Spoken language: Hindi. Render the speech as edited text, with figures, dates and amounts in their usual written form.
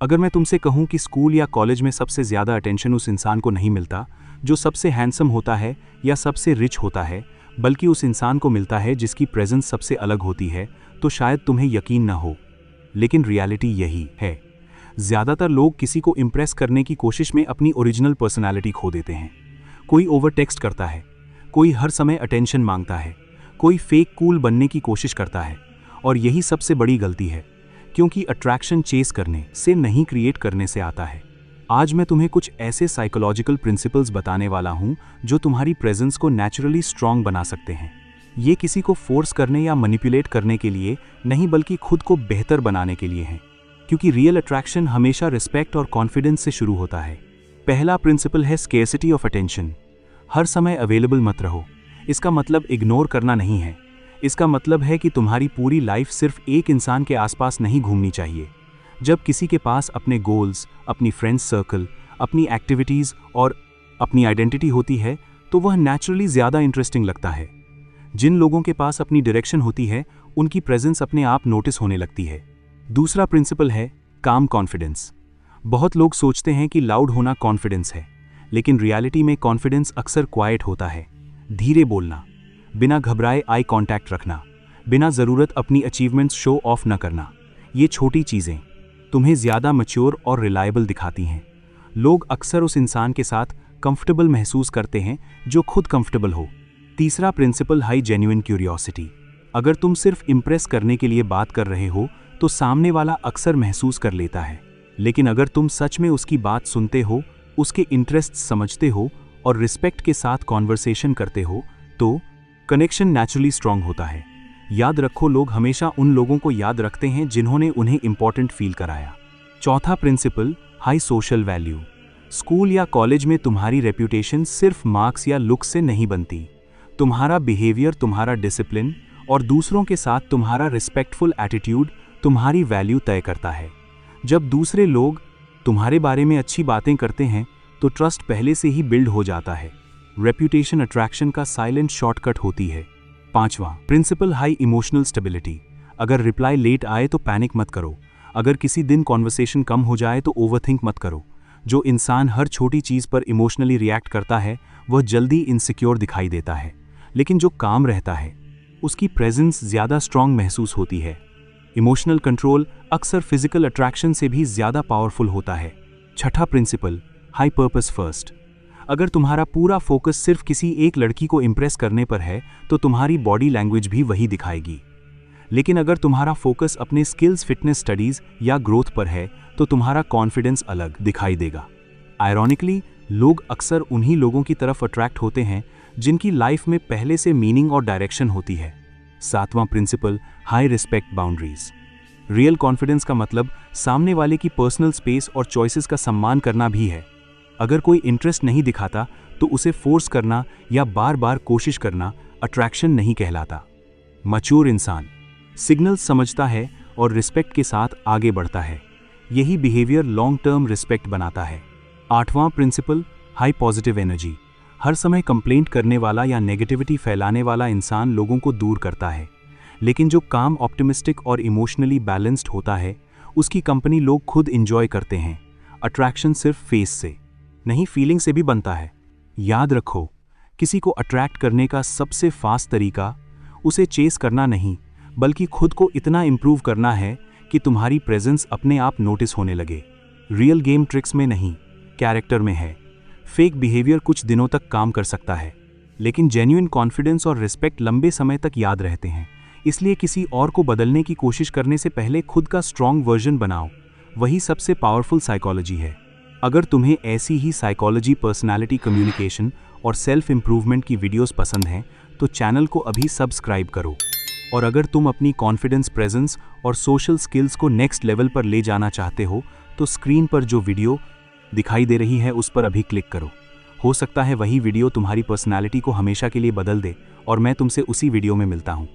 अगर मैं तुमसे कहूं कि स्कूल या कॉलेज में सबसे ज़्यादा अटेंशन उस इंसान को नहीं मिलता जो सबसे हैंडसम होता है या सबसे रिच होता है, बल्कि उस इंसान को मिलता है जिसकी प्रेजेंस सबसे अलग होती है, तो शायद तुम्हें यकीन न हो, लेकिन रियलिटी यही है। ज़्यादातर लोग किसी को इम्प्रेस करने की कोशिश में अपनी ओरिजिनल पर्सनालिटी खो देते हैं। कोई ओवर टेक्स्ट करता है, कोई हर समय अटेंशन मांगता है, कोई फेक कूल बनने की कोशिश करता है, और यही सबसे बड़ी गलती है, क्योंकि अट्रैक्शन चेस करने से नहीं, क्रिएट करने से आता है। आज मैं तुम्हें कुछ ऐसे साइकोलॉजिकल प्रिंसिपल्स बताने वाला हूं जो तुम्हारी प्रेजेंस को नेचुरली स्ट्रांग बना सकते हैं। ये किसी को फोर्स करने या मैनिपुलेट करने के लिए नहीं, बल्कि खुद को बेहतर बनाने के लिए हैं, क्योंकि रियल अट्रैक्शन हमेशा रिस्पेक्ट और कॉन्फिडेंस से शुरू होता है। पहला प्रिंसिपल है स्केर्सिटी ऑफ अटेंशन। हर समय अवेलेबल मत रहो। इसका मतलब इग्नोर करना नहीं है। इसका मतलब है कि तुम्हारी पूरी लाइफ सिर्फ एक इंसान के आसपास नहीं घूमनी चाहिए। जब किसी के पास अपने गोल्स, अपनी फ्रेंड्स सर्कल, अपनी एक्टिविटीज़ और अपनी आइडेंटिटी होती है, तो वह नेचुरली ज़्यादा इंटरेस्टिंग लगता है। जिन लोगों के पास अपनी डायरेक्शन होती है, उनकी प्रेजेंस अपने आप नोटिस होने लगती है। दूसरा प्रिंसिपल है काम कॉन्फिडेंस। बहुत लोग सोचते हैं कि लाउड होना कॉन्फिडेंस है, लेकिन रियलिटी में कॉन्फिडेंस अक्सर क्वाइट होता है। धीरे बोलना, बिना घबराए आई कांटेक्ट रखना, बिना ज़रूरत अपनी अचीवमेंट्स शो ऑफ न करना। ये छोटी चीज़ें तुम्हें ज़्यादा मैच्योर और रिलायबल दिखाती हैं। लोग अक्सर उस इंसान के साथ कंफर्टेबल महसूस करते हैं जो खुद कंफर्टेबल हो। तीसरा प्रिंसिपल हाई जेन्युइन क्यूरियोसिटी। अगर तुम सिर्फ इम्प्रेस करने के लिए बात कर रहे हो तो सामने वाला अक्सर महसूस कर लेता है, लेकिन अगर तुम सच में उसकी बात सुनते हो, उसके इंटरेस्ट समझते हो और रिस्पेक्ट के साथ कॉन्वर्सेशन करते हो, तो कनेक्शन नेचुरली स्ट्रांग होता है। याद रखो, लोग हमेशा उन लोगों को याद रखते हैं जिन्होंने उन्हें इंपॉर्टेंट फील कराया। चौथा principle high social value. School या कॉलेज में तुम्हारी रेप्यूटेशन सिर्फ मार्क्स या लुक्स से नहीं बनती। तुम्हारा बिहेवियर, तुम्हारा डिसिप्लिन और दूसरों के साथ तुम्हारा रिस्पेक्टफुल एटीट्यूड तुम्हारी वैल्यू तय करता है। जब दूसरे लोग तुम्हारे बारे में अच्छी बातें करते हैं तो ट्रस्ट पहले से ही बिल्ड हो जाता है। रेप्यूटेशन अट्रैक्शन का साइलेंट शॉर्टकट होती है। पांचवा प्रिंसिपल हाई इमोशनल स्टेबिलिटी। अगर रिप्लाई लेट आए तो पैनिक मत करो। अगर किसी दिन कॉन्वर्सेशन कम हो जाए तो ओवरथिंक मत करो। जो इंसान हर छोटी चीज़ पर इमोशनली रिएक्ट करता है वह जल्दी इनसिक्योर दिखाई देता है, लेकिन जो काम रहता है उसकी प्रेजेंस ज़्यादा स्ट्रांग महसूस होती है। इमोशनल कंट्रोल अक्सर फिजिकल अट्रैक्शन से भी ज़्यादा पावरफुल होता है। छठा प्रिंसिपल हाई पर्पस फर्स्ट। अगर तुम्हारा पूरा फोकस सिर्फ किसी एक लड़की को इम्प्रेस करने पर है तो तुम्हारी बॉडी लैंग्वेज भी वही दिखाएगी। लेकिन अगर तुम्हारा फोकस अपने स्किल्स, फिटनेस, स्टडीज या ग्रोथ पर है तो तुम्हारा कॉन्फिडेंस अलग दिखाई देगा। आयरॉनिकली, लोग अक्सर उन्हीं लोगों की तरफ अट्रैक्ट होते हैं जिनकी लाइफ में पहले से मीनिंग और डायरेक्शन होती है। सातवां principle high respect boundaries. Real confidence का मतलब सामने वाले की पर्सनल स्पेस और चॉइसेस का सम्मान करना भी है। अगर कोई इंटरेस्ट नहीं दिखाता तो उसे फोर्स करना या बार बार कोशिश करना अट्रैक्शन नहीं कहलाता। मैच्योर इंसान सिग्नल समझता है और रिस्पेक्ट के साथ आगे बढ़ता है। यही बिहेवियर लॉन्ग टर्म रिस्पेक्ट बनाता है। आठवां प्रिंसिपल हाई पॉजिटिव एनर्जी। हर समय कंप्लेंट करने वाला या नेगेटिविटी फैलाने वाला इंसान लोगों को दूर करता है, लेकिन जो काम, ऑप्टिमिस्टिक और इमोशनली बैलेंस्ड होता है उसकी कंपनी लोग खुद इंजॉय करते हैं। अट्रैक्शन सिर्फ फेस से नहीं, फीलिंग से भी बनता है। याद रखो, किसी को अट्रैक्ट करने का सबसे फास्ट तरीका उसे चेस करना नहीं, बल्कि खुद को इतना इंप्रूव करना है कि तुम्हारी प्रेजेंस अपने आप नोटिस होने लगे। रियल गेम ट्रिक्स में नहीं, कैरेक्टर में है। फेक बिहेवियर कुछ दिनों तक काम कर सकता है, लेकिन जेन्युइन कॉन्फिडेंस और रिस्पेक्ट लंबे समय तक याद रहते हैं। इसलिए किसी और को बदलने की कोशिश करने से पहले खुद का स्ट्रॉन्ग वर्जन बनाओ। वही सबसे पावरफुल साइकोलॉजी है। अगर तुम्हें ऐसी ही साइकोलॉजी, पर्सनालिटी, कम्युनिकेशन और सेल्फ इंप्रूवमेंट की वीडियोस पसंद हैं तो चैनल को अभी सब्सक्राइब करो। और अगर तुम अपनी कॉन्फिडेंस, प्रेजेंस और सोशल स्किल्स को नेक्स्ट लेवल पर ले जाना चाहते हो तो स्क्रीन पर जो वीडियो दिखाई दे रही है उस पर अभी क्लिक करो। हो सकता है वही वीडियो तुम्हारी पर्सनालिटी को हमेशा के लिए बदल दे। और मैं तुमसे उसी वीडियो में मिलता हूँ।